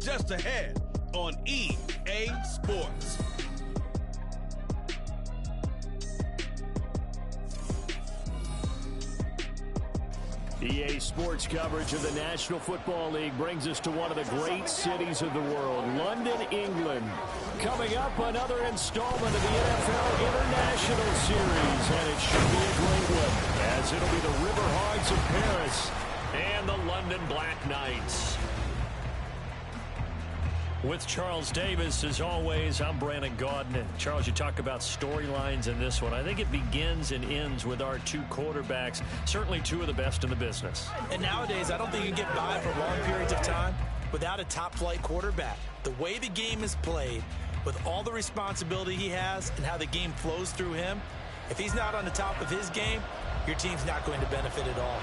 just ahead on EA Sports. EA Sports coverage of the National Football League brings us to one of the great cities of the world, London, England. Coming up, another installment of the NFL International Series, and it should be a great one, as it'll be the River Hogs of Paris and the London Black Knights. With Charles Davis, as always, I'm Brandon Gaudin. And Charles, you talk about storylines in this one. I think it begins and ends with our two quarterbacks, certainly two of the best in the business. And nowadays, I don't think you can get by for long periods of time without a top-flight quarterback. The way the game is played, with all the responsibility he has and how the game flows through him, if he's not on the top of his game, your team's not going to benefit at all.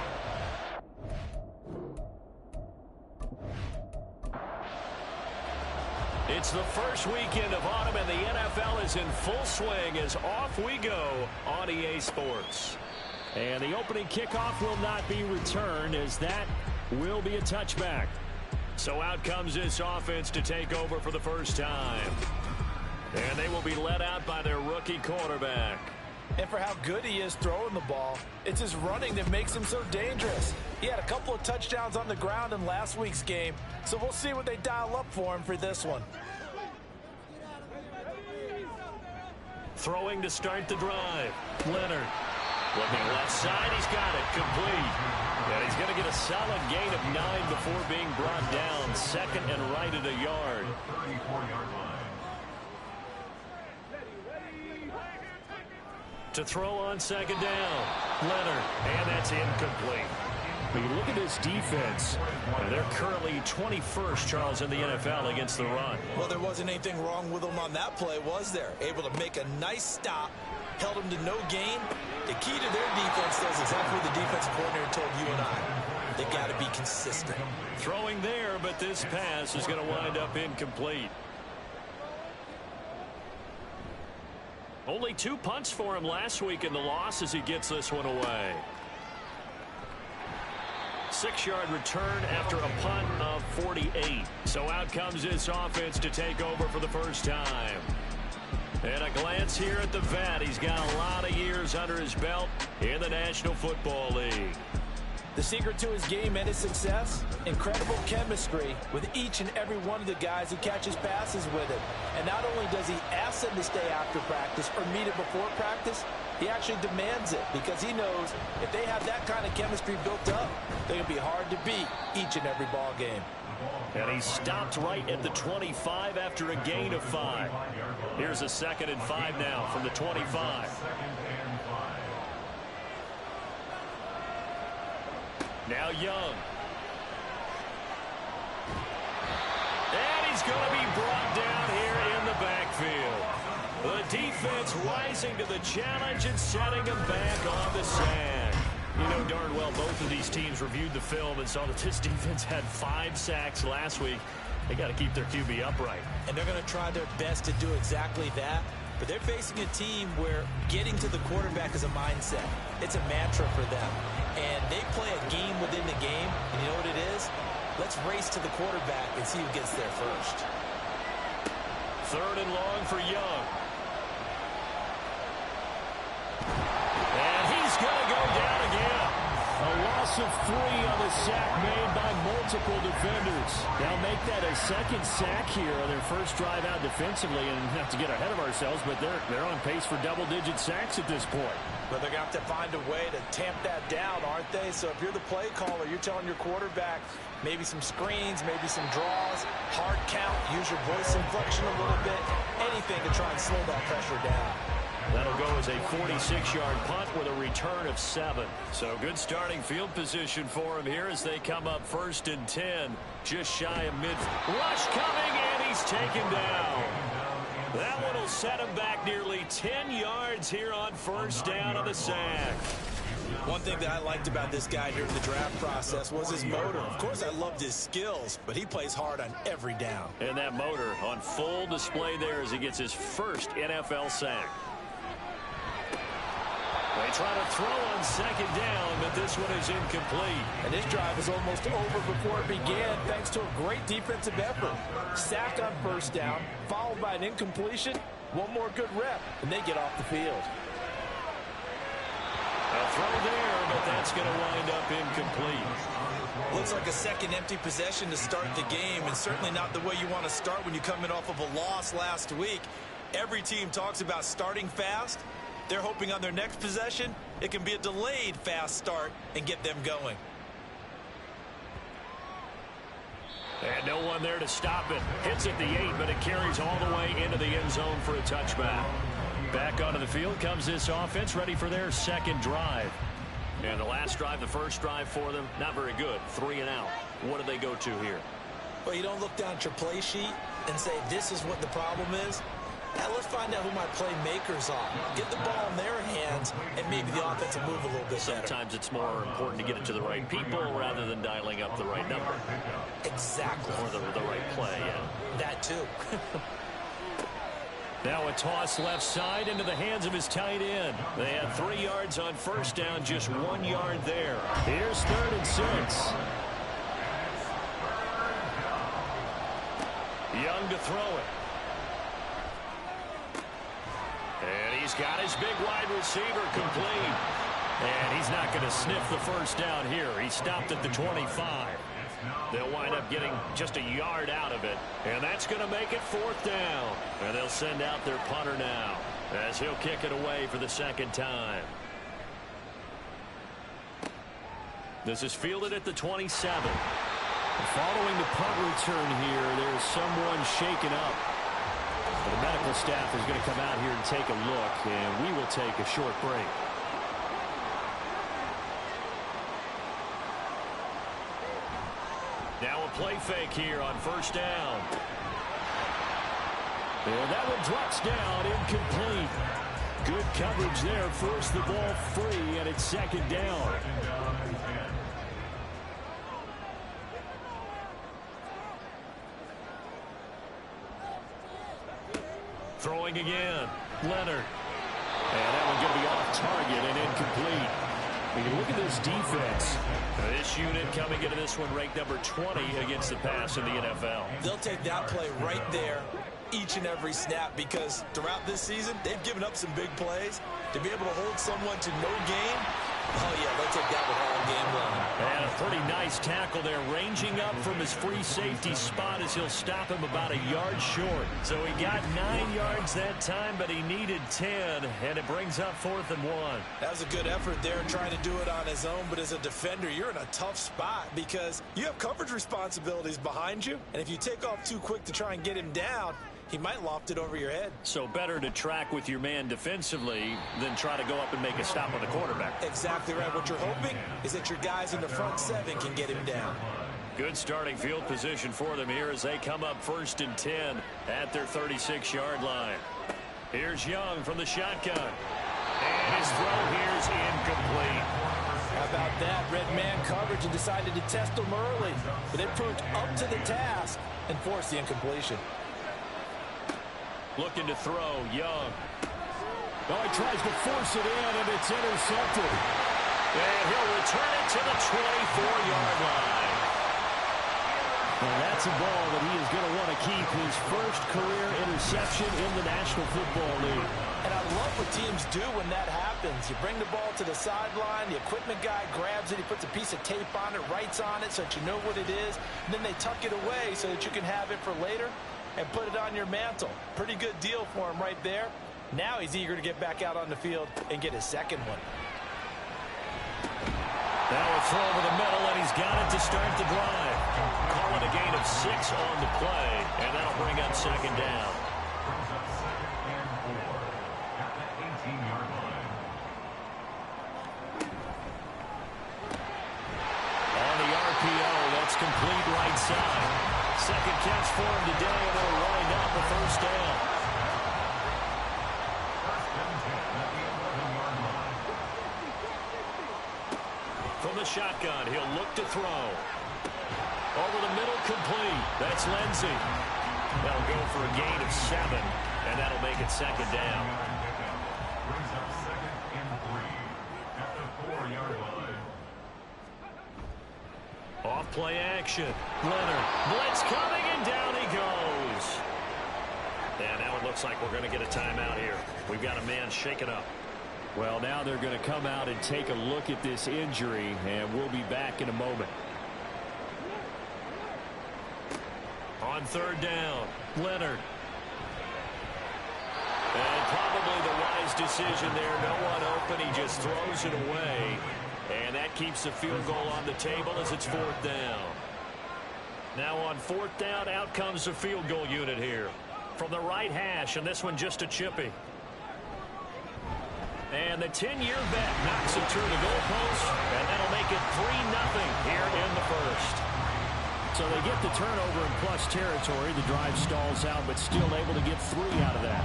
It's the first weekend of autumn, and the NFL is in full swing as off we go on EA Sports. And the opening kickoff will not be returned, as that will be a touchback. So out comes this offense to take over for the first time. And they will be led out by their rookie quarterback. And for how good he is throwing the ball, it's his running that makes him so dangerous. He had a couple of touchdowns on the ground in last week's game, so we'll see what they dial up for him for this one. Throwing to start the drive. Leonard. Looking left side, he's got it, complete. And he's going to get a solid gain of 9 before being brought down. Second and right at a yard. To throw on second down. Leonard. And that's incomplete. But you look at this defense, and they're currently 21st, Charles, in the NFL against the run. Well, there wasn't anything wrong with them on that play, was there? Able to make a nice stop, held them to no gain. The key to their defense, though, is exactly what the defensive coordinator told you and I. They got to be consistent. Throwing there, but this pass is going to wind up incomplete. Only 2 punts for him last week in the loss as he gets this one away. 6-yard return after a punt of 48. So out comes this offense to take over for the first time. And a glance here at the vet. He's got a lot of years under his belt in the National Football League. The secret to his game and his success, incredible chemistry with each and every one of the guys he catches passes with him. And not only does he ask them to stay after practice or meet it before practice, he actually demands it because he knows if they have that kind of chemistry built up, they're going to be hard to beat each and every ball game. And he stopped right at the 25 after a gain of 5. Here's a 2nd and 5 now from the 25. Now Young. And he's going to be brought down here in the backfield. The defense rising to the challenge and setting him back on the sack. You know darn well both of these teams reviewed the film and saw that this defense had 5 sacks last week. They got to keep their QB upright. And they're going to try their best to do exactly that. But they're facing a team where getting to the quarterback is a mindset. It's a mantra for them. And they play a game within the game. And you know what it is? Let's race to the quarterback and see who gets there first. 3rd and long for Young. And he's going to go down again. A loss of 3 on the sack made by multiple defenders. They'll make that a 2nd sack here on their first drive out defensively, and not to get ahead of ourselves, but they're on pace for double-digit sacks at this point. But they're going to have to find a way to tamp that down, aren't they? So if you're the play caller, you're telling your quarterback maybe some screens, maybe some draws, hard count, use your voice inflection a little bit, anything to try and slow that pressure down. That'll go as a 46-yard punt with a return of 7. So good starting field position for him here as they come up 1st and 10. Just shy of mid. Rush coming, and he's taken down. That one will set him back nearly 10 yards here on 1st down on the sack. One thing that I liked about this guy during the draft process was his motor. Of course, I loved his skills, but he plays hard on every down. And that motor on full display there as he gets his first NFL sack. They try to throw on second down, but this one is incomplete. And this drive is almost over before it began thanks to a great defensive effort. Sack on first down, followed by an incompletion. One more good rep, and they get off the field. A throw there, but that's going to wind up incomplete. Looks like a second empty possession to start the game, and certainly not the way you want to start when you're coming off of a loss last week. Every team talks about starting fast. They're hoping on their next possession, it can be a delayed fast start and get them going. And no one there to stop it. Hits at the 8, but it carries all the way into the end zone for a touchback. Back onto the field comes this offense, ready for their second drive. And the last drive, the first drive for them, not very good. 3 and out. What do they go to here? Well, you don't look down at your play sheet and say, this is what the problem is. Now let's find out who my playmakers are. Get the ball in their hands, and maybe the offense will move a little bit better. Sometimes it's more important to get it to the right people rather than dialing up the right number. Exactly. Or the right play, yeah. That too. Now a toss left side into the hands of his tight end. They had 3 yards on first down, just 1 yard there. Here's 3rd and 6. Young to throw it. And he's got his big wide receiver complete. And he's not going to sniff the first down here. He stopped at the 25. They'll wind up getting just a yard out of it. And that's going to make it 4th down. And they'll send out their punter now as he'll kick it away for the second time. This is fielded at the 27. Following the punt return here, there's someone shaken up. The medical staff is going to come out here and take a look, and we will take a short break. Now a play fake here on first down. And that one drops down, incomplete. Good coverage there, forced the ball free, and it's second down. Throwing again, Leonard. And that one going to be off target and incomplete. When you look at this defense, this unit coming into this one ranked number 20 against the pass in the NFL. They'll take that play right there each and every snap because throughout this season, they've given up some big plays. To be able to hold someone to no gain, oh yeah, they'll take that one all game long. And a pretty nice tackle there, ranging up from his free safety spot as he'll stop him about a yard short. So he got 9 yards that time, but he needed 10, and it brings up 4th and 1. That was a good effort there trying to do it on his own, but as a defender, you're in a tough spot because you have coverage responsibilities behind you, and if you take off too quick to try and get him down, he might loft it over your head. So better to track with your man defensively than try to go up and make a stop on the quarterback. Exactly right. What you're hoping is that your guys in the front 7 can get him down. Good starting field position for them here as they come up 1st and 10 at their 36-yard line. Here's Young from the shotgun. And his throw here's incomplete. How about that? Red man coverage and decided to test them early. But they proved up to the task and forced the incompletion. Looking to throw, Young. Oh, he tries to force it in, and it's intercepted. And he'll return it to the 24-yard line. And that's a ball that he is going to want to keep, his first career interception in the National Football League. And I love what teams do when that happens. You bring the ball to the sideline, the equipment guy grabs it, he puts a piece of tape on it, writes on it so that you know what it is, and then they tuck it away so that you can have it for later and put it on your mantle. Pretty good deal for him right there. Now he's eager to get back out on the field and get his second one. Now a throw over the middle, and he's got it to start the drive. Call it a gain of 6 on the play, and that'll bring up second down. On the RPO, that's complete right side. Second catch for him today, and it'll wind up a first down. From the shotgun, he'll look to throw. Over the middle, complete. That's Lindsey. That'll go for a gain of 7, and that'll make it second down. Off play action. Leonard. Blitz coming, and down he goes. And now it looks like we're going to get a timeout here. We've got a man shaken up. Well, now they're going to come out and take a look at this injury, and we'll be back in a moment. On third down, Leonard. And probably the wise decision there. No one open. He just throws it away. And that keeps the field goal on the table as it's fourth down. Now on fourth down, out comes the field goal unit here. From the right hash, and this one just a chippy. And the 10-year vet knocks it through the goalpost, and that'll make it 3-0 here in the first. So they get the turnover in plus territory. The drive stalls out, but still able to get 3 out of that.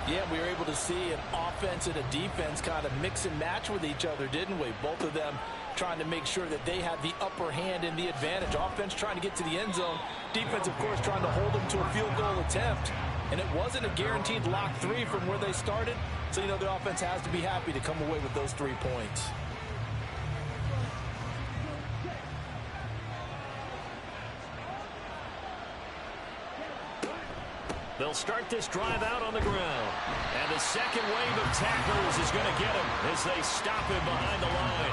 Yeah, we were able to see an offense and a defense kind of mix and match with each other, didn't we? Both of them trying to make sure that they had the upper hand and the advantage. Offense trying to get to the end zone. Defense, of course, trying to hold them to a field goal attempt. And it wasn't a guaranteed lock 3 from where they started. So, you know, the offense has to be happy to come away with those 3 points. They'll start this drive out on the ground. And the second wave of tacklers is going to get him as they stop him behind the line.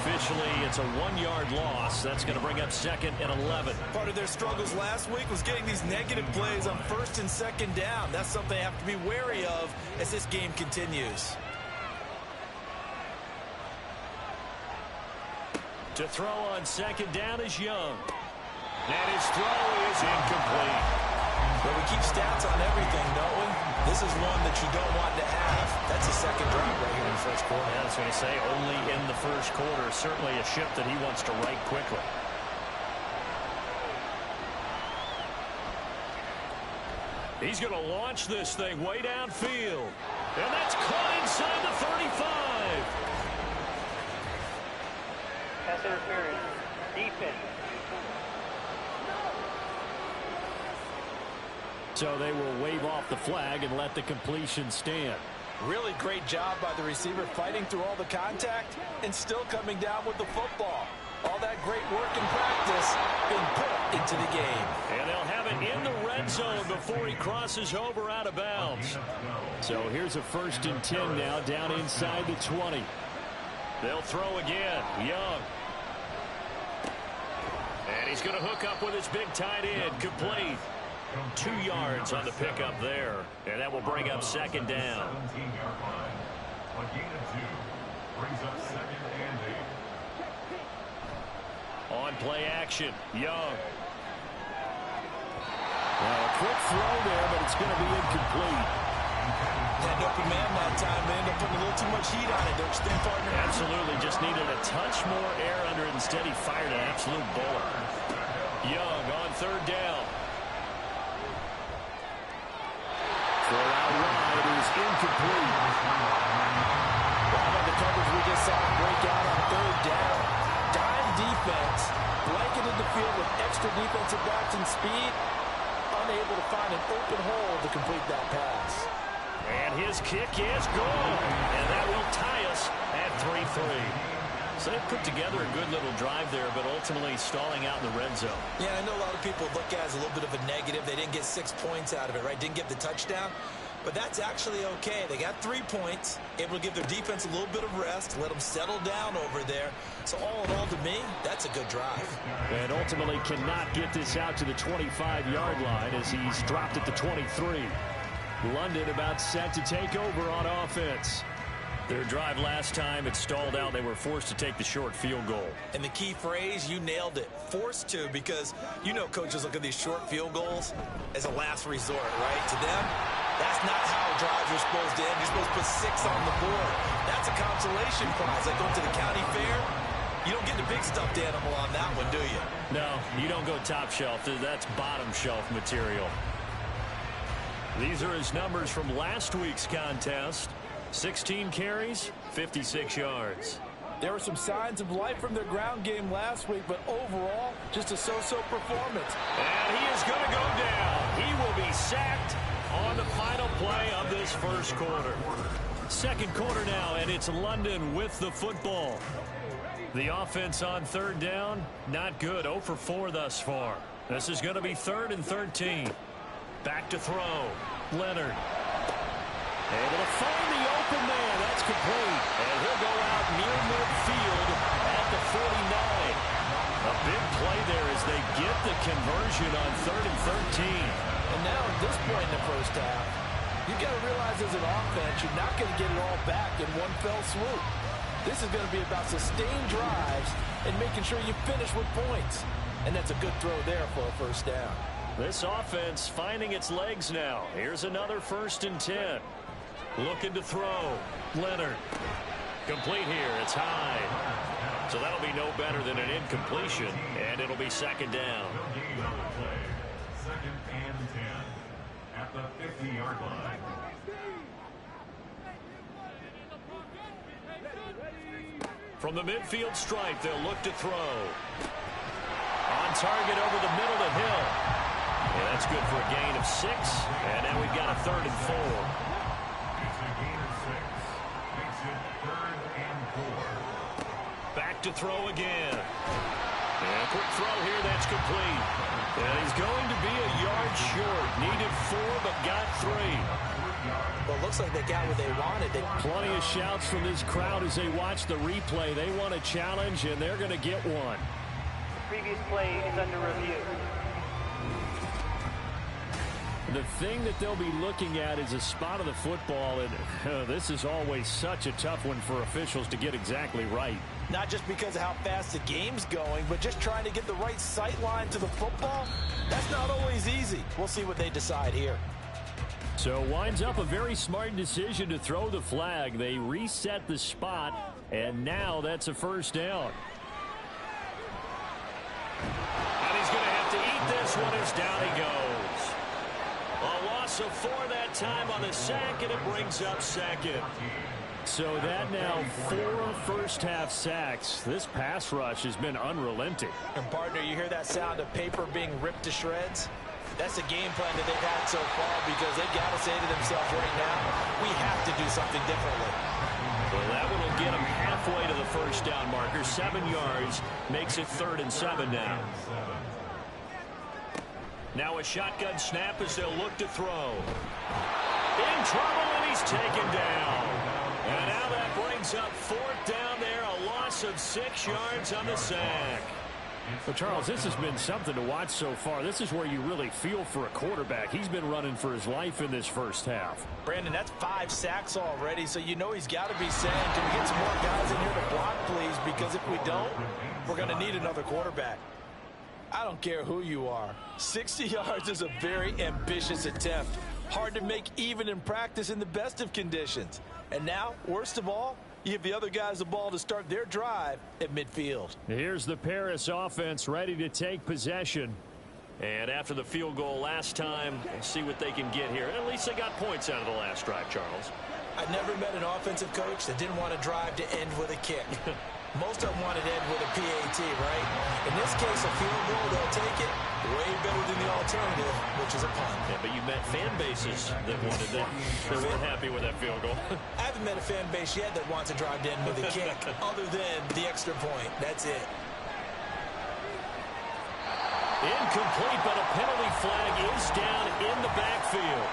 Officially, it's a 1-yard loss. That's going to bring up 2nd and 11. Part of their struggles last week was getting these negative plays on 1st and 2nd down. That's something they have to be wary of as this game continues. To throw on 2nd down is Young. And his throw is incomplete. Well, we keep stats on everything, don't we? This is one that you don't want to have. That's a second drive right here in the first quarter. Yeah, I was going to say, only in the first quarter. Certainly a ship that he wants to right quickly. He's going to launch this thing way downfield. And that's caught inside the 35. Pass interference. Defense. So they will wave off the flag and let the completion stand. Really great job by the receiver fighting through all the contact and still coming down with the football. All that great work in practice being put into the game. And they'll have it in the red zone before he crosses over out of bounds. So here's a 1st and 10 now down inside the 20. They'll throw again. Young. And he's going to hook up with his big tight end. Complete. 2 yards on the pickup there. And that will bring up 2nd down. On play action, Young. Well, a quick throw there, but it's going to be incomplete. Had an open man that time. They ended up putting a little too much heat on it, don't you think, partner? Absolutely. Just needed a touch more air under it. Instead, he fired an absolute bullet. Young on 3rd down. Throw out wide is incomplete. Well, the coverage we just saw break out on 3rd down. Dime defense, blanketed the field with extra defensive backs and speed, unable to find an open hole to complete that pass. And his kick is good. And that will tie us at 3-3. So they put together a good little drive there, but ultimately stalling out in the red zone. Yeah, I know a lot of people look at it as a little bit of a negative. They didn't get 6 points out of it, right? Didn't get the touchdown. But that's actually okay. They got 3 points, able to give their defense a little bit of rest, let them settle down over there. So all in all, to me, that's a good drive. And ultimately cannot get this out to the 25-yard line as he's dropped at the 23. London about set to take over on offense. Their drive last time, it stalled out. They were forced to take the short field goal. And the key phrase, you nailed it, forced to, because you know coaches look at these short field goals as a last resort, right? To them, that's not how drives are supposed to end. You're supposed to put 6 on the board. That's a consolation prize. Like going to the county fair, you don't get the big stuffed animal on that one, do you? No, you don't go top shelf. That's bottom shelf material. These are his numbers from last week's contest. 16 carries, 56 yards. There were some signs of life from their ground game last week, but overall, just a so-so performance. And he is going to go down. He will be sacked on the final play of this first quarter. Second quarter now, and it's London with the football. The offense on third down, not good. 0 for 4 thus far. This is going to be 3rd and 13. Back to throw. Leonard. Able to find the open man. That's complete. And he'll go out near midfield at the 49. A big play there as they get the conversion on 3rd and 13. And now at this point in the first half, you've got to realize as an offense, you're not going to get it all back in one fell swoop. This is going to be about sustained drives and making sure you finish with points. And that's a good throw there for a first down. This offense finding its legs now. Here's another 1st and 10. Looking to throw. Leonard. Complete here. It's high. So that'll be no better than an incompletion. And it'll be 2nd down. 2nd and 10 at the 50-yard line. From the midfield stripe, they'll look to throw. On target over the middle to Hill. And that's good for a gain of 6. And now we've got a 3rd and 4. It's a gain of 6. Makes it 3rd and 4. Back to throw again. And a quick throw here, that's complete. And he's going to be a yard short. Needed 4, but got 3. Well, it looks like they got what they wanted. Plenty of shouts from this crowd as they watch the replay. They want a challenge, and they're going to get one. The previous play is under review. The thing that they'll be looking at is a spot of the football, and this is always such a tough one for officials to get exactly right. Not just because of how fast the game's going, but just trying to get the right sight line to the football. That's not always easy. We'll see what they decide here. So winds up a very smart decision to throw the flag. They reset the spot, and now that's a 1st down. And he's going to have to eat this one as down he goes. A loss of 4 that time on the sack, and it brings up 2nd. So that now 4 first-half sacks. This pass rush has been unrelenting. And, partner, you hear that sound of paper being ripped to shreds? That's the game plan that they've had so far because they've got to say to themselves right now, we have to do something differently. Well, that one will get them halfway to the 1st down marker. 7 yards makes it 3rd and 7 now. Now a shotgun snap as they'll look to throw. In trouble, and he's taken down. And now that brings up 4th down there, a loss of 6 yards on the sack. Well, Charles, this has been something to watch so far. This is where you really feel for a quarterback. He's been running for his life in this first half. Brandon, that's 5 sacks already, so you know he's got to be saying, can we get some more guys in here to block, please? Because if we don't, we're going to need another quarterback. I don't care who you are. 60 yards is a very ambitious attempt. Hard to make even in practice in the best of conditions. And now, worst of all, you give the other guys the ball to start their drive at midfield. Here's the Paris offense ready to take possession. And after the field goal last time, we'll see what they can get here. At least they got points out of the last drive, Charles. I never met an offensive coach that didn't want to drive to end with a kick. Most of them wanted to end with a PAT, right? In this case, a field goal, they'll take it. Way better than the alternative, which is a punt. Yeah, but you met fan bases that wanted that. They weren't happy with that field goal. I haven't met a fan base yet that wants to drive to end with a kick, other than the extra point. That's it. Incomplete, but a penalty flag is down in the backfield.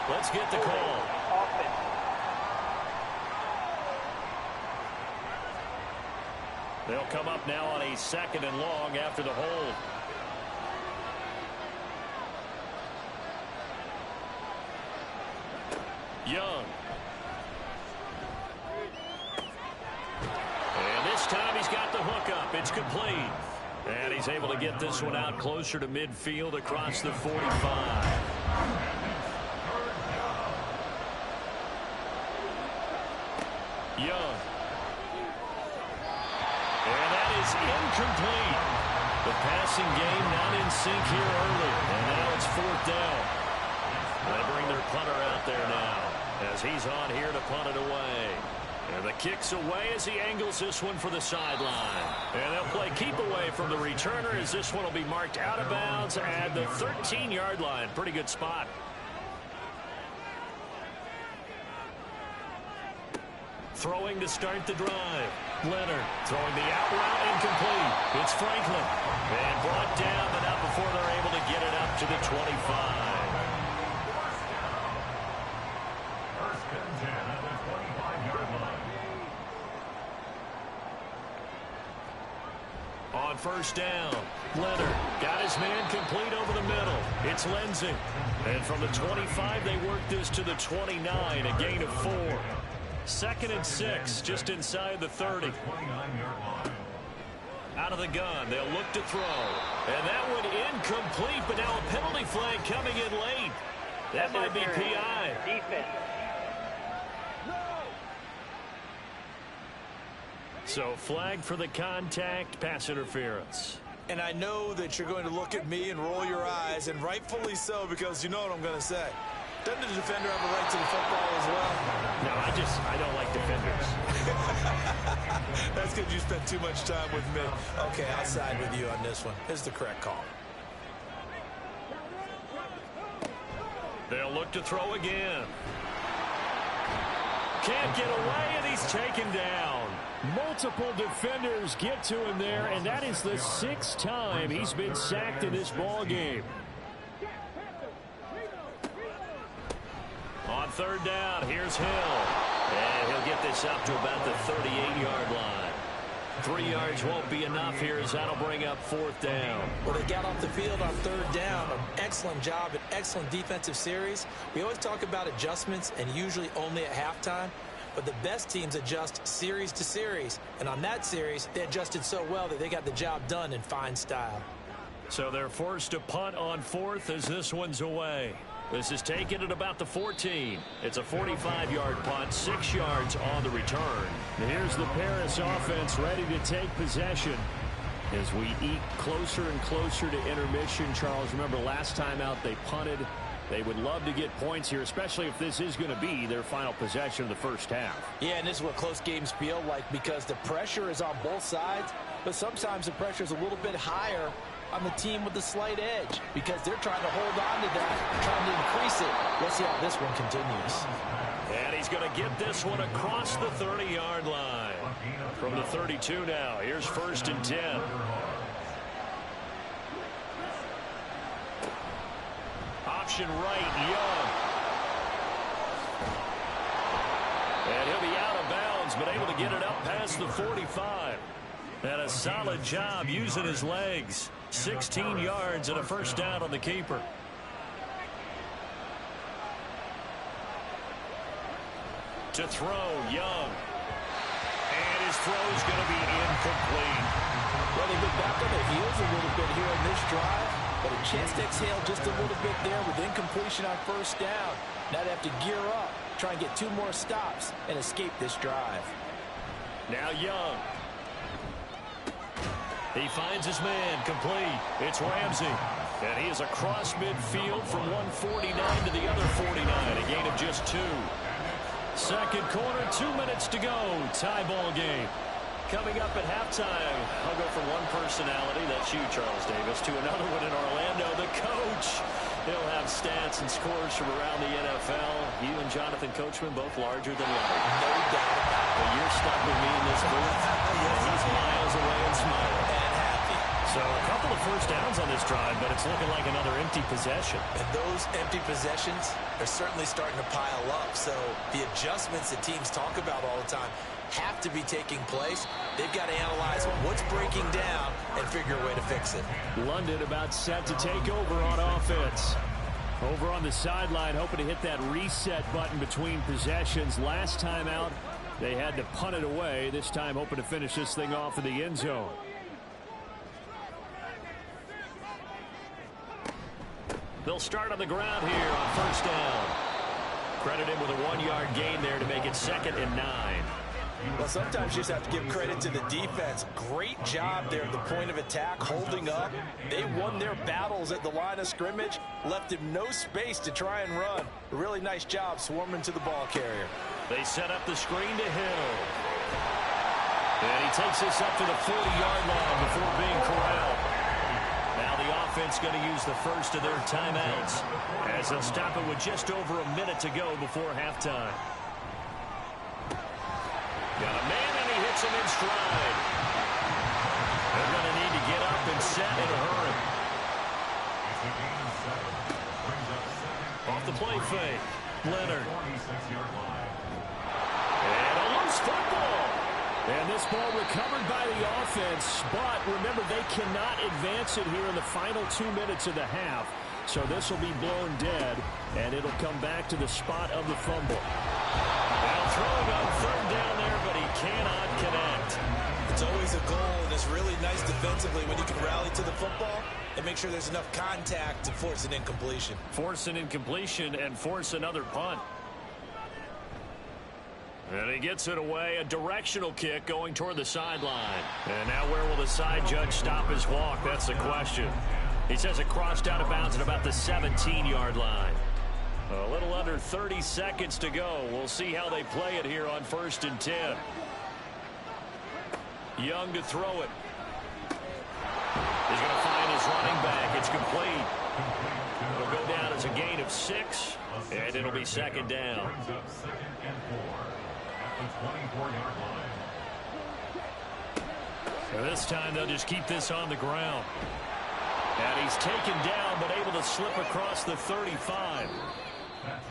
Let's get the call. Offense. They'll come up now on a 2nd and long after the hold. Young. And this time he's got the hook up. It's complete. And he's able to get this one out closer to midfield across the 45. Young. And that is incomplete. The passing game not in sync here early. And now it's 4th down. They bring their punter out there now as he's on here to punt it away. And the kick's away as he angles this one for the sideline. And they'll play keep away from the returner as this one will be marked out of bounds at the 13-yard line. Pretty good spot. Throwing to start the drive. Leonard throwing the out route incomplete. It's Franklin. And brought down, but not before they're able to get it up to the 25. First and 10 at the 25-yard line. On first down, Leonard got his man complete over the middle. It's Lindsey. And from the 25, they work this to the 29, a gain of 4. 2nd and 6, just inside the 30. 29-yard line. Out of the gun, they'll look to throw. And that one incomplete, but now a penalty flag coming in late. That might be PI. Defense. So flag for the contact, pass interference. And I know that you're going to look at me and roll your eyes, and rightfully so, because you know what I'm going to say. Doesn't the defender have a right to the football as well? No, I don't like defenders. That's because you spent too much time with me. Okay, I'll side with you on this one. Here's the correct call. They'll look to throw again. Can't get away, and he's taken down. Multiple defenders get to him there, and that is the 6th time he's been sacked in this ball game. On third down, here's Hill. And he'll get this up to about the 38-yard line. 3 yards won't be enough here as that'll bring up 4th down. Well, they got off the field on third down. An excellent job, an excellent defensive series. We always talk about adjustments and usually only at halftime. But the best teams adjust series to series. And on that series, they adjusted so well that they got the job done in fine style. So they're forced to punt on 4th as this one's away. This is taken at about the 14. It's a 45-yard punt, 6 yards on the return. Here's the Paris offense ready to take possession. As we eat closer and closer to intermission, Charles, remember last time out they punted. They would love to get points here, especially if this is going to be their final possession of the first half. Yeah, and this is what close games feel like because the pressure is on both sides, but sometimes the pressure is a little bit higher on the team with the slight edge because they're trying to hold on to that, trying to increase it. Let's see how this one continues. And he's going to get this one across the 30-yard line. From the 32 now, here's 1st and 10. Option right, Young. And he'll be out of bounds, but able to get it up past the 45. And a solid job using his legs. 16 yards and a first down on the keeper. To throw, Young. And his throw's going to be incomplete. Well, they've been back on their heels a little bit here in this drive, but a chance to exhale just a little bit there with incompletion on first down. Now they have to gear up, try and get 2 more stops, and escape this drive. Now Young. He finds his man complete. It's Ramsey. And he is across midfield from 149 to the other 49. A gain of just 2. Second quarter, 2 minutes to go. Tie ball game. Coming up at halftime, I'll go from one personality, that's you, Charles Davis, to another one in Orlando, the coach. He'll have stats and scores from around the NFL. You and Jonathan Coachman both larger than life. No doubt about it. But you're stuck with me in this booth. He's miles away and smiling. And happy. So a couple of first downs on this drive, but it's looking like another empty possession. And those empty possessions are certainly starting to pile up. So the adjustments that teams talk about all the time have to be taking place. They've got to analyze what's breaking down and figure a way to fix it. London about set to take over on offense. Over on the sideline, hoping to hit that reset button between possessions. Last time out, they had to punt it away. This time, hoping to finish this thing off in the end zone. They'll start on the ground here on first down. Credited with a 1-yard gain there to make it 2nd and 9. Well, sometimes you just have to give credit to the defense. Great job there at the point of attack, holding up. They won their battles at the line of scrimmage, left him no space to try and run. A really nice job swarming to the ball carrier. They set up the screen to Hill. And he takes this up to the 40-yard line before being corralled. Now the offense going to use the first of their timeouts as they'll stop it with just over a minute to go before halftime. Got a man, and he hits him in stride. They're going to need to get up and set in a hurry. Off the play fake. Leonard. And a loose football. And this ball recovered by the offense, but remember, they cannot advance it here in the final 2 minutes of the half. So this will be blown dead, and it'll come back to the spot of the fumble. Now throwing on third down there, but he cannot connect. It's always a goal, and it's really nice defensively when you can rally to the football and make sure there's enough contact to force an incompletion. Force an incompletion and force another punt. And he gets it away, a directional kick going toward the sideline. And now where will the side judge stop his walk? That's the question. He says it crossed out of bounds at about the 17-yard line. A little under 30 seconds to go. We'll see how they play it here on 1st and 10. Young to throw it. He's going to find his running back. It's complete. It'll go down as a gain of 6, and it'll be 2nd down. And this time they'll just keep this on the ground. And he's taken down, but able to slip across the 35.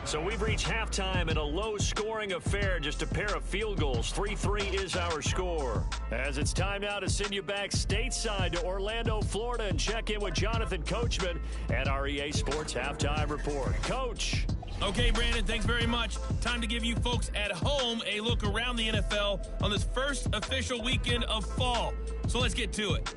So we've reached halftime in a low-scoring affair, just a pair of field goals. 3-3 is our score. As it's time now to send you back stateside to Orlando, Florida, and check in with Jonathan Coachman at our EA Sports Halftime Report. Coach. Okay, Brandon, thanks very much. Time to give you folks at home a look around the NFL on this first official weekend of fall. So let's get to it.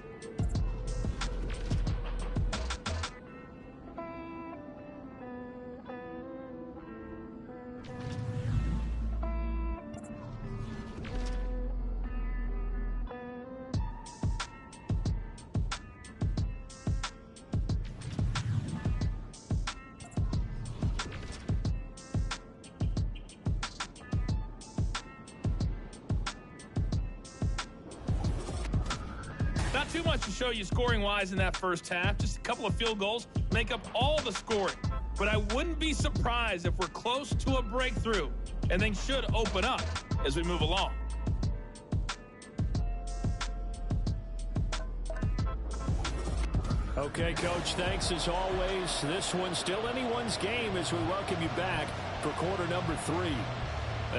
Not too much to show you scoring-wise in that first half. Just a couple of field goals make up all the scoring. But I wouldn't be surprised if we're close to a breakthrough, and things should open up as we move along. Okay, Coach, thanks as always. This one's still anyone's game as we welcome you back for quarter number 3.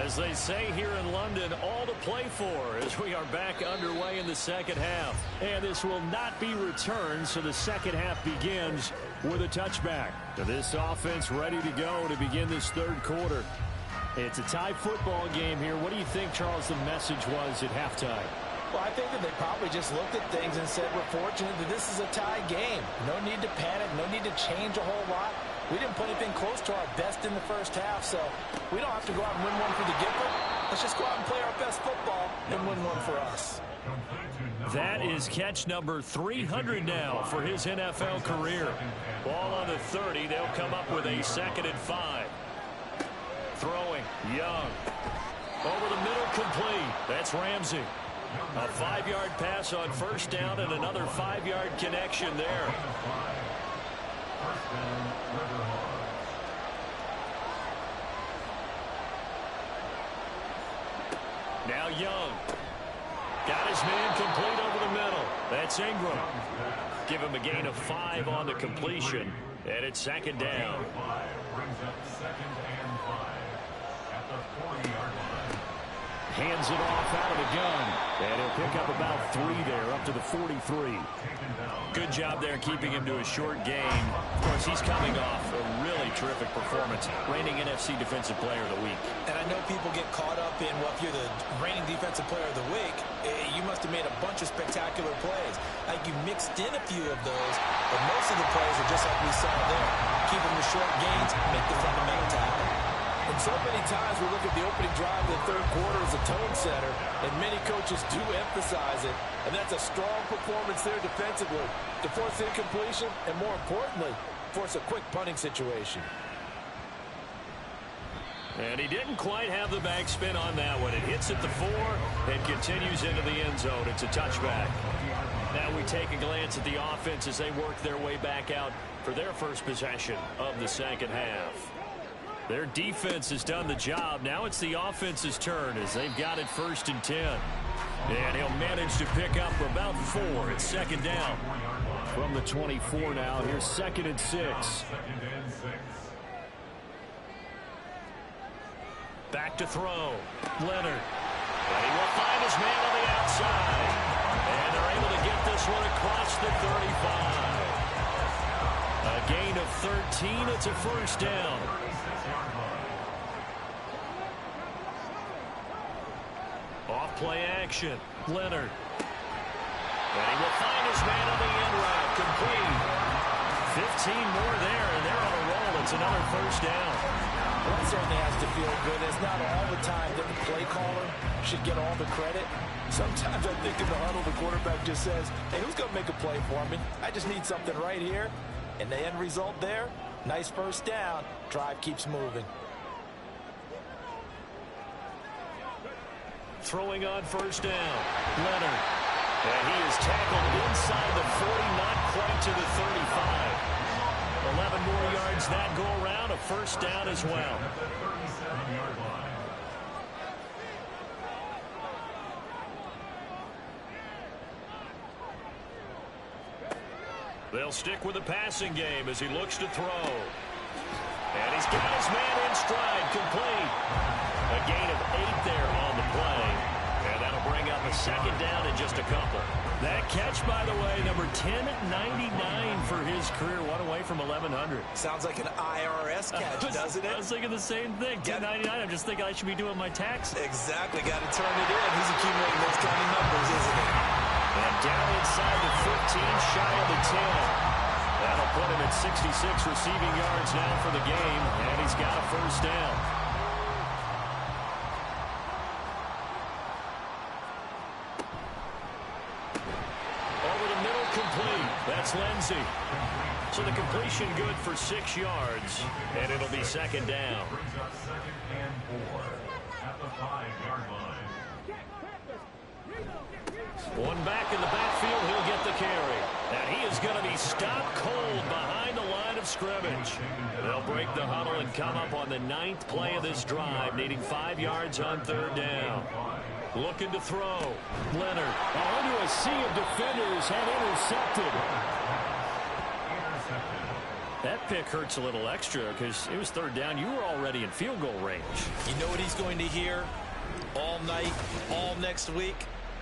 As they say here in London, all to play for as we are back underway in the second half. And this will not be returned, so the second half begins with a touchback. This offense ready to go to begin this third quarter. It's a tie football game here. What do you think, Charles, the message was at halftime? Well, I think that they probably just looked at things and said, we're fortunate that this is a tie game. No need to panic, no need to change a whole lot. We didn't put anything close to our best in the first half, so we don't have to go out and win one for the Gipper. Let's just go out and play our best football and win one for us. That is catch number 300 now for his NFL career. Ball on the 30. They'll come up with a 2nd and 5. Throwing. Young. Over the middle, complete. That's Ramsey. A 5-yard pass on first down and another 5-yard connection there. Now Young. Got his man complete over the middle. That's Ingram. Give him a gain of 5 on the completion. And it's 2nd down. Brings up 2nd and 5 at the 40-yard line. Hands it off out of the gun. And he'll pick up about 3 there, up to the 43. Good job there keeping him to a short gain. Of course, he's coming off a really terrific performance. Reigning NFC Defensive Player of the Week. And I know people get caught up in, well, if you're the reigning Defensive Player of the Week, you must have made a bunch of spectacular plays. Like you mixed in a few of those, but most of the plays are just like we saw there. Keep them to short gains, make the fundamental tackle. And so many times we look at the opening drive of the third quarter as a tone setter, and many coaches do emphasize it. And that's a strong performance there defensively to force incompletion and, more importantly, force a quick punting situation. And he didn't quite have the backspin on that one. It hits at the 4 and continues into the end zone. It's a touchback. Now we take a glance at the offense as they work their way back out for their first possession of the second half. Their defense has done the job. Now it's the offense's turn as they've got it 1st and 10. And he'll manage to pick up about 4. It's 2nd down. From the 24 now, here's 2nd and 6. Back to throw. Leonard. And he will find his man on the outside. And they're able to get this one across the 35. A gain of 13. It's a 1st down. Off play action. Leonard. And he will find his man on the end route. Complete. 15 more there, and they're on a roll. It's another 1st down. Well, it certainly has to feel good. It's not all the time that the play caller should get all the credit. Sometimes I think in the huddle, the quarterback just says, hey, who's going to make a play for me? I just need something right here. And the end result there, nice 1st down. Drive keeps moving. Throwing on 1st down. Leonard. And he is tackled inside the 40, not quite to the 35. 11 more yards that go around, a 1st down as well. They'll stick with the passing game as he looks to throw. And he's got his man in stride, complete. A gain of 8 there on the play. And that'll bring up a 2nd down in just a couple. That catch, by the way, number 1099 for his career, one away from 1,100. Sounds like an IRS catch, doesn't it? I was thinking the same thing. 1099. I'm just thinking I should be doing my taxes. Exactly. Got to turn it in. He's accumulating those kind of numbers, isn't he? And down inside the 15, shy of the 10. That'll put him at 66 receiving yards now for the game, and he's got a 1st down. Over the middle, complete. That's Lindsey. So the completion good for 6 yards, and it'll be 2nd down. Brings up 2nd and 4 at the 5-yard line. One back in the backfield, he'll get the carry. And he is going to be stopped cold behind the line of scrimmage. They'll break the huddle and come up on the 9th play of this drive, needing 5 yards on 3rd down. Looking to throw. Leonard onto a sea of defenders and intercepted. That pick hurts a little extra because it was 3rd down. You were already in field goal range. You know what he's going to hear all night, all next week?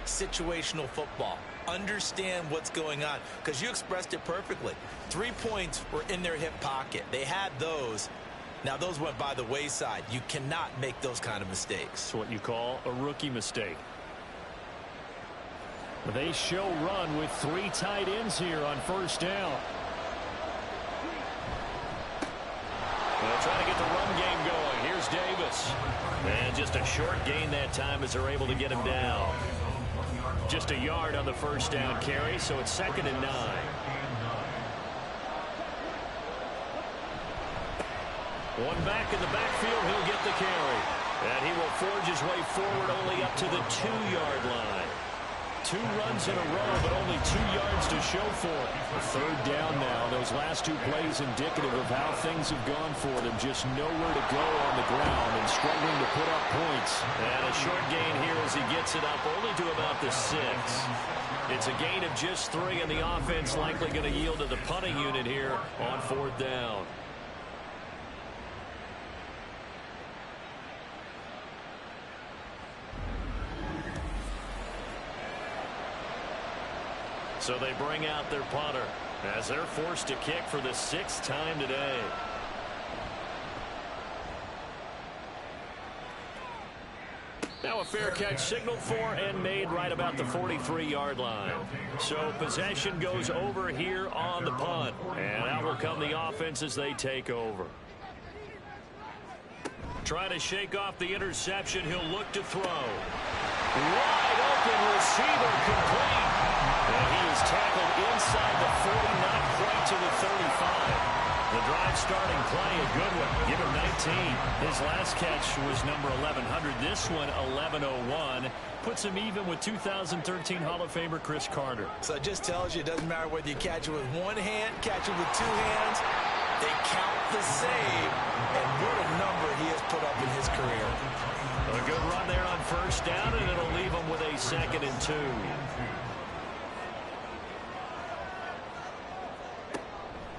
Situational football. Understand what's going on, because you expressed it perfectly. 3 points were in their hip pocket. They had those. Now those went by the wayside. You cannot make those kind of mistakes. It's what you call a rookie mistake. They show run with 3 tight ends here on 1st down. They'll try to get the run game going. Here's Davis. And just a short gain that time as they're able to get him down. Just a yard on the 1st down carry, so it's 2nd and 9. One back in the backfield, he'll get the carry. And he will forge his way forward only up to the 2-yard line. 2 runs in a row, but only 2 yards to show for it. 3rd down now. Those last 2 plays indicative of how things have gone for them. Just nowhere to go on the ground and struggling to put up points. And a short gain here as he gets it up only to about the 6. It's a gain of just 3, and the offense likely going to yield to the punting unit here on 4th down. So they bring out their punter as they're forced to kick for the 6th time today. Now a fair catch signaled for and made right about the 43-yard line. So possession goes over here on the punt. And out will come the offense as they take over. Trying to shake off the interception. He'll look to throw. Wide open receiver, complete. And he is tackled inside the 40, not quite to the 35. The drive starting play, a good one. Give him 19. His last catch was number 1,100. This one, 1101. Puts him even with 2013 Hall of Famer Chris Carter. So it just tells you it doesn't matter whether you catch it with one hand, catch it with 2 hands. They count the save And what a number he has put up in his career. A good run there on first down, and it'll leave him with a 2nd and 2.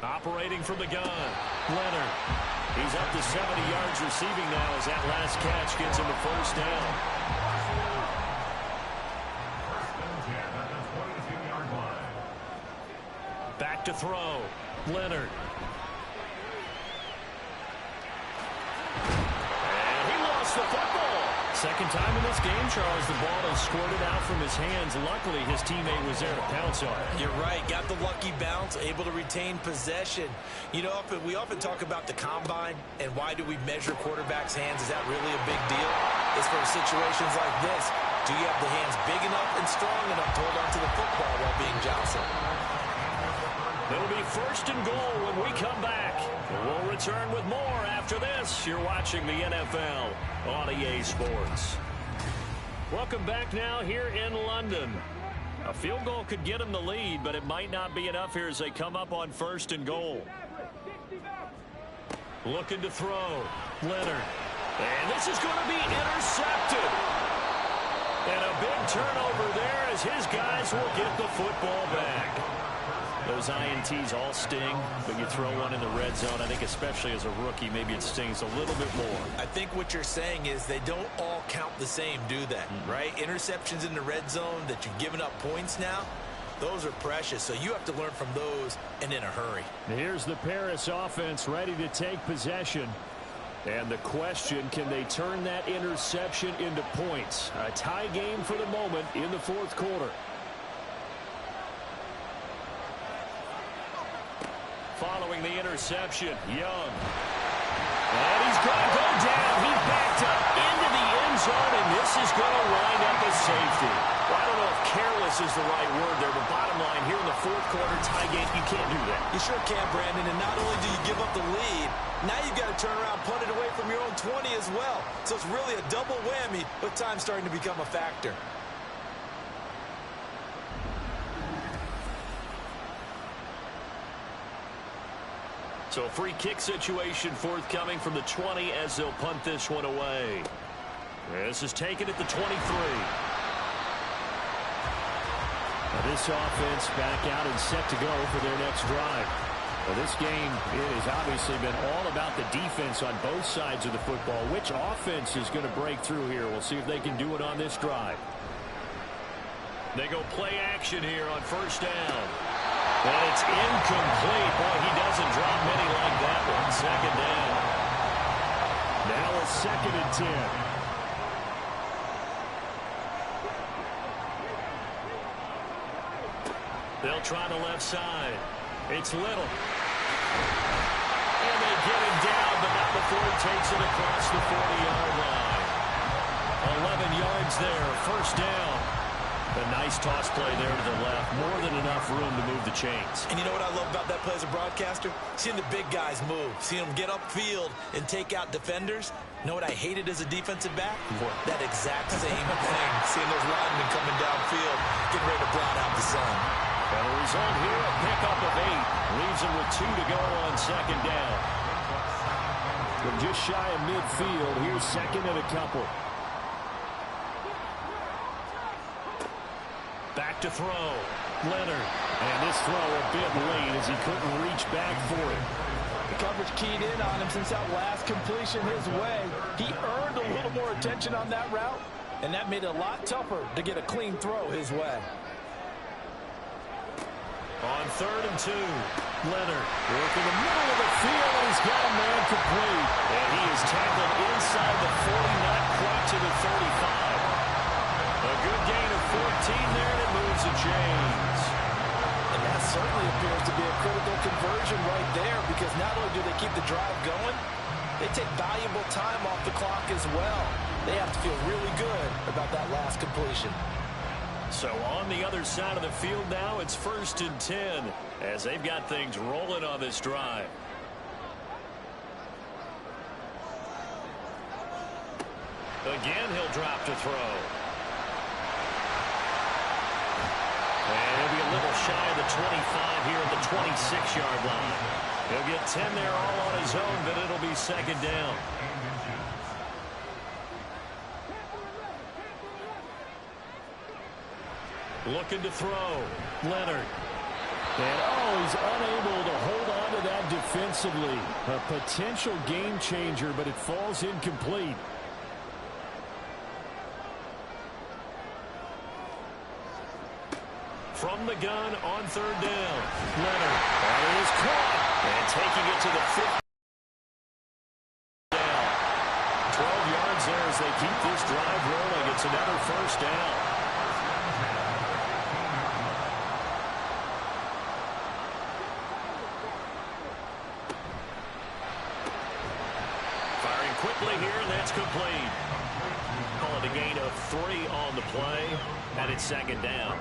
Operating from the gun, Leonard. He's up to 70 yards receiving now as that last catch gets him to first down. Back to throw, Leonard. And he lost the football. Second time in this game, Charles, the ball has squirted out from his hands. Luckily, his teammate was there to pounce on it. You're right. Got the lucky bounce, able to retain possession. You know, we often talk about the combine and why do we measure quarterbacks' hands. Is that really a big deal? It's for situations like this. Do you have the hands big enough and strong enough to hold on to the football while being jostled? It'll be 1st and goal when we come back. We'll return with more after this. You're watching the NFL on EA Sports. Welcome back now here in London. A field goal could get them the lead, but it might not be enough here as they come up on 1st and goal. Looking to throw, Leonard. And this is going to be intercepted. And a big turnover there as his guys will get the football back. Those INTs all sting, but you throw one in the red zone, I think especially as a rookie, maybe it stings a little bit more. I think what you're saying is they don't all count the same, do they? Right? Interceptions in the red zone that you've given up points now, those are precious. So you have to learn from those and in a hurry. Here's the Paris offense ready to take possession. And the question, can they turn that interception into points? A tie game for the moment in the 4th quarter. Following the interception, Young. And he's going to go down. He backed up into the end zone, and this is going to wind up as safety. Well, I don't know if careless is the right word there, but bottom line, here in the 4th quarter, tie game, you can't do that. You sure can, Brandon, and not only do you give up the lead, now you've got to turn around, punt it away from your own 20 as well. So it's really a double whammy, but time's starting to become a factor. So free kick situation forthcoming from the 20 as they'll punt this one away. This is taken at the 23. Now this offense back out and set to go for their next drive. Well, this game, it has obviously been all about the defense on both sides of the football. Which offense is going to break through here? We'll see if they can do it on this drive. They go play action here on first down. And it's incomplete. Boy, he doesn't drop many like that one. Second down. Now a 2nd and 10. They'll try the left side. It's Little. And they get him down, but not before he takes it across the 40-yard line. 11 yards there, first down. A nice toss play there to the left. More than enough room to move the chains. And you know what I love about that play as a broadcaster? Seeing the big guys move. Seeing them get upfield and take out defenders. You know what I hated as a defensive back? What? That exact same thing. Seeing those linemen coming downfield, getting ready to blot out the sun. And the result here, a pickup of 8. Leaves him with 2 to go on second down. From just shy of midfield, here's 2nd and a couple. Back to throw, Leonard. And this throw a bit late as he couldn't reach back for it. The coverage keyed in on him since that last completion his way. He earned a little more attention on that route, and that made it a lot tougher to get a clean throw his way. On 3rd and 2, Leonard. Work in the middle of the field, and he's got a man complete. And he is tackled inside the 40, not quite to the 35. A good gain of 14 there, and it moves the chains. And that certainly appears to be a critical conversion right there, because not only do they keep the drive going, they take valuable time off the clock as well. They have to feel really good about that last completion. So on the other side of the field now, it's 1st and 10 as they've got things rolling on this drive. Again, he'll drop to throw. And he'll be a little shy of the 25 here at the 26-yard line. He'll get 10 there all on his own, but it'll be second down. Looking to throw. Leonard. And, he's unable to hold on to that defensively. A potential game changer, but it falls incomplete. From the gun on third down. Leonard. That is caught. And taking it to the 50. Down. 12 yards there as they keep this drive rolling. It's another first down. Firing quickly here, and that's complete. Call it a gain of 3 on the play, and it's second down.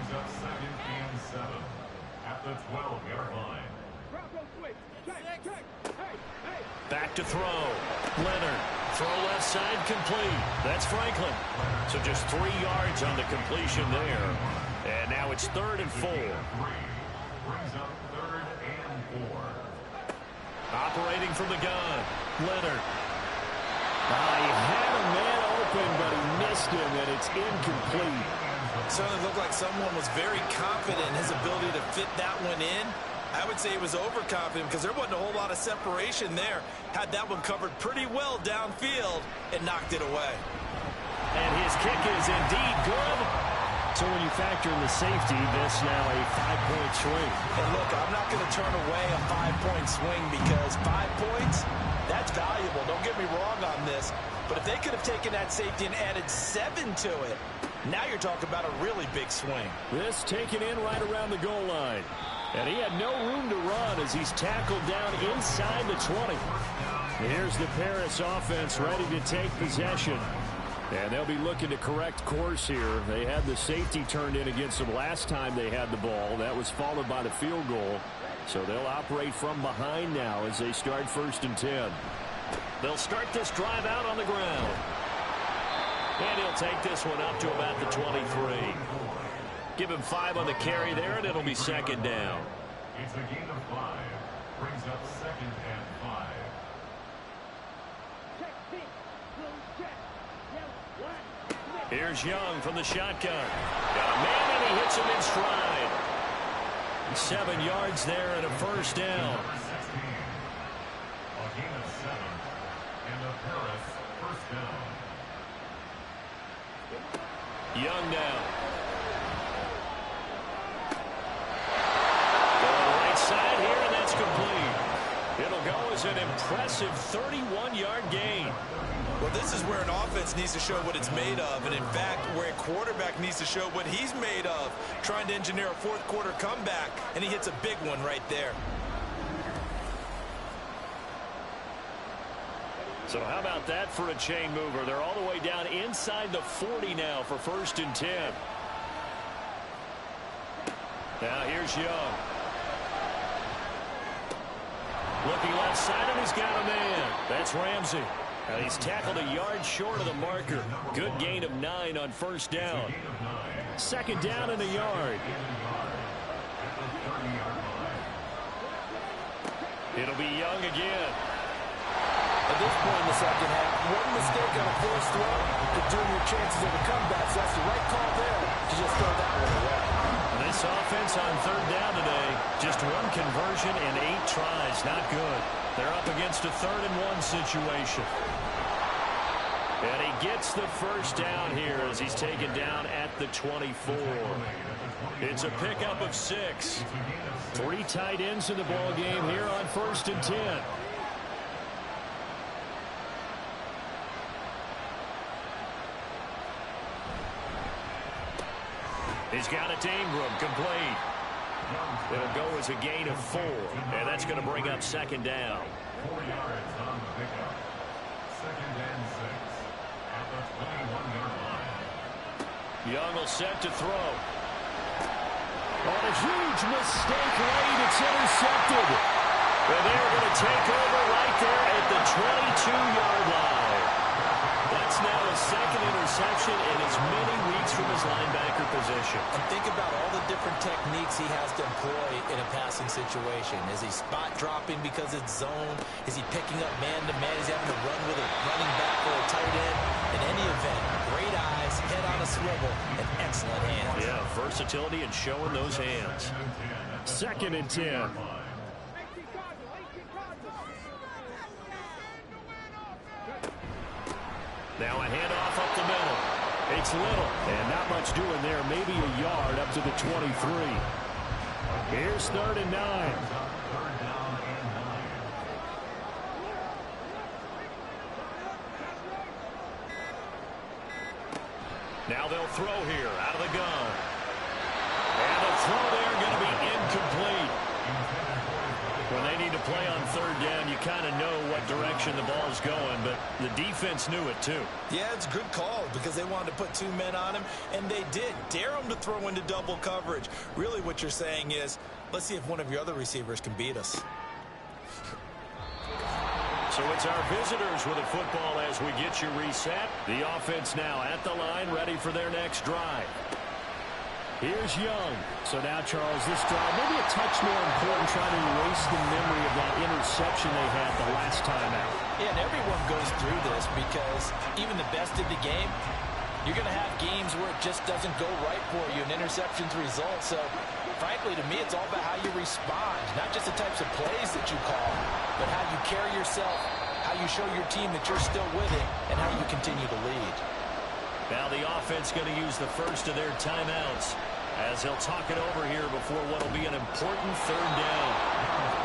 At the 12-yard line. Back to throw. Leonard. Throw left side complete. That's Franklin. So just 3 yards on the completion there. And now it's 3rd and 4. Brings up 3rd and 4. Operating from the gun. Leonard. He had a man open, but he missed him, and it's incomplete. Certainly looked like someone was very confident in his ability to fit that one in. I would say he was overconfident because there wasn't a whole lot of separation there. Had that one covered pretty well downfield and knocked it away. And his kick is indeed good. So when you factor in the safety, this now a 5-point swing. And look, I'm not going to turn away a 5-point swing because 5 points, that's valuable. Don't get me wrong on this. But if they could have taken that safety and added 7 to it, now you're talking about a really big swing. This taken in right around the goal line. And he had no room to run as he's tackled down inside the 20. Here's the Paris offense ready to take possession. And they'll be looking to correct course here. They had the safety turned in against them last time they had the ball. That was followed by the field goal. So they'll operate from behind now as they start 1st and 10. They'll start this drive out on the ground. And he'll take this one up to about the 23. Give him 5 on the carry there, and it'll be second down. It's a gain of 5. Brings up 2nd and 5. Here's Young from the shotgun. Got a man, and he hits him in stride. 7 yards there and a first down. Number 16. A gain of 7. And a Paris first down. Young now. Side here, and that's complete. It'll go as an impressive 31-yard gain. Well, this is where an offense needs to show what it's made of, and in fact, where a quarterback needs to show what he's made of, trying to engineer a 4th quarter comeback, and he hits a big one right there. So how about that for a chain mover? They're all the way down inside the 40 now for 1st and 10. Now here's Young. Looking left side, and he's got a man. That's Ramsey. And he's tackled a yard short of the marker. Good gain of 9 on 1st down. 2nd down and a yard. It'll be Young again. At this point in the second half, one mistake on a forced throw could doom your chances of a comeback. So that's the right call there to just throw that one away. This offense on 3rd down today, just 1 conversion and 8 tries. Not good. They're up against a 3rd and 1 situation. And he gets the first down here as he's taken down at the 24. It's a pickup of 6. 3 tight ends in the ball game here on 1st and 10. He's got it to Ingram, complete. It'll go as a gain of 4, and that's going to bring up 2nd down. 4 yards on the pickup. 2nd and 6 at the 21-yard line. Young will set to throw. On a huge mistake late, it's intercepted. And they're going to take over right there at the 22-yard line. That's now his 2nd interception. interception in as many weeks from his linebacker position. And think about all the different techniques he has to employ in a passing situation. Is he spot dropping because it's zone? Is he picking up man-to-man? Is he having to run with a running back or a tight end? In any event, great eyes, head on a swivel, and excellent hands. Yeah, versatility and showing those hands. 2nd and 10. Now a handoff up the middle. It's Little, and not much doing there. Maybe a yard up to the 23. Here's 3rd and 9. Now they'll throw here out of the gun. And the throw there going to be incomplete. When they need to play on 3rd down, you kind of know what direction the ball's going, but the defense knew it too. Yeah, it's a good call because they wanted to put 2 men on him, and they did. Dare him to throw into double coverage. Really what you're saying is, let's see if one of your other receivers can beat us. So it's our visitors with a football as we get you reset. The offense now at the line, ready for their next drive. Here's Young. So now, Charles, this drive maybe a touch more important, trying to erase the memory of that interception they had the last time out. Yeah, and everyone goes through this because even the best in the game, you're going to have games where it just doesn't go right for you, and interceptions result. So, frankly, to me, it's all about how you respond, not just the types of plays that you call, but how you carry yourself, how you show your team that you're still with it, and how you continue to lead. Now the offense going to use the first of their timeouts as he'll talk it over here before what will be an important 3rd down.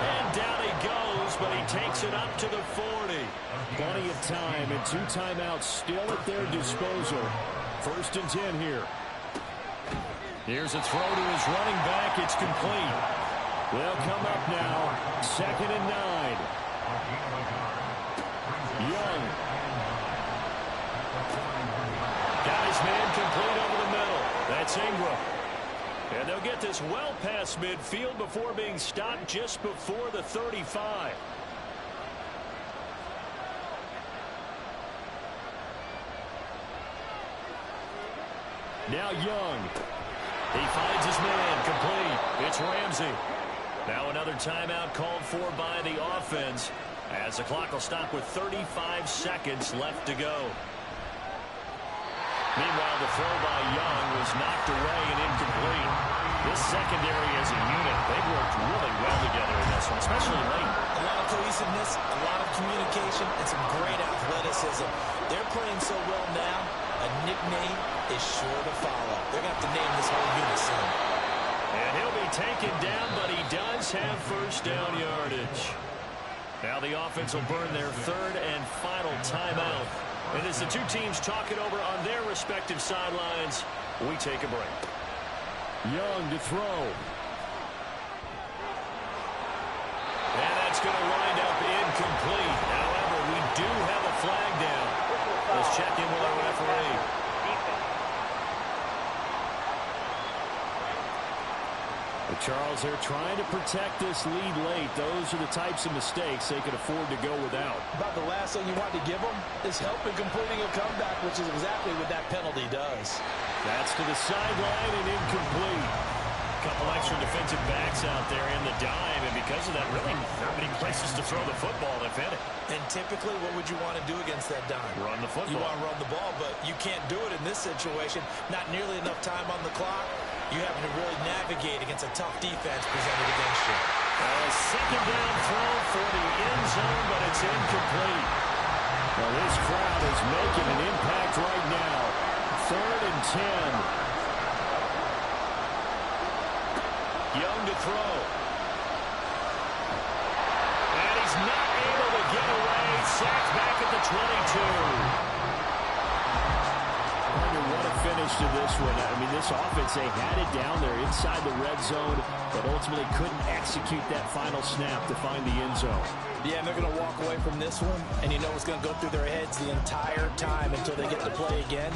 And down he goes, but he takes it up to the 40. Plenty of time and 2 timeouts still at their disposal. 1st and 10 here. Here's a throw to his running back. It's complete. They'll come up now. 2nd and 9. Young. Got his man complete over the middle. That's Ingram. And they'll get this well past midfield before being stopped just before the 35. Now Young. He finds his man complete. It's Ramsey. Now another timeout called for by the offense as the clock will stop with 35 seconds left to go. Meanwhile, the throw by Young was knocked away and incomplete. This secondary as a unit, they've worked really well together in this one, especially late. A lot of cohesiveness, a lot of communication, and some great athleticism. They're playing so well now, a nickname is sure to follow. They're going to have to name this whole unit soon. And he'll be taken down, but he does have 1st down yardage. Now the offense will burn their 3rd and final timeout. And as the 2 teams talk it over on their respective sidelines, we take a break. Young to throw. And that's going to wind up incomplete. However, we do have a flag down. Let's check in with our referee. But Charles, they're trying to protect this lead late. Those are the types of mistakes they can afford to go without. About the last thing you want to give them is help in completing a comeback, which is exactly what that penalty does. That's to the sideline and incomplete. A couple extra defensive backs out there in the dime, and because of that, really not many places to throw the football, if any. And typically, what would you want to do against that dime? Run the football. You want to run the ball, but you can't do it in this situation. Not nearly enough time on the clock. You having to really navigate against a tough defense presented against you. A 2nd down throw for the end zone, but it's incomplete. Well, this crowd is making an impact right now. 3rd and 10. Young to throw. And he's not able to get away. Sacked back at the 22. What a finish to this one. I mean, this offense, they had it down there inside the red zone, but ultimately couldn't execute that final snap to find the end zone. Yeah, and they're going to walk away from this one, and you know what's going to go through their heads the entire time until they get to play again.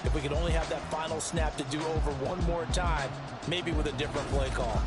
If we could only have that final snap to do over one more time, maybe with a different play call.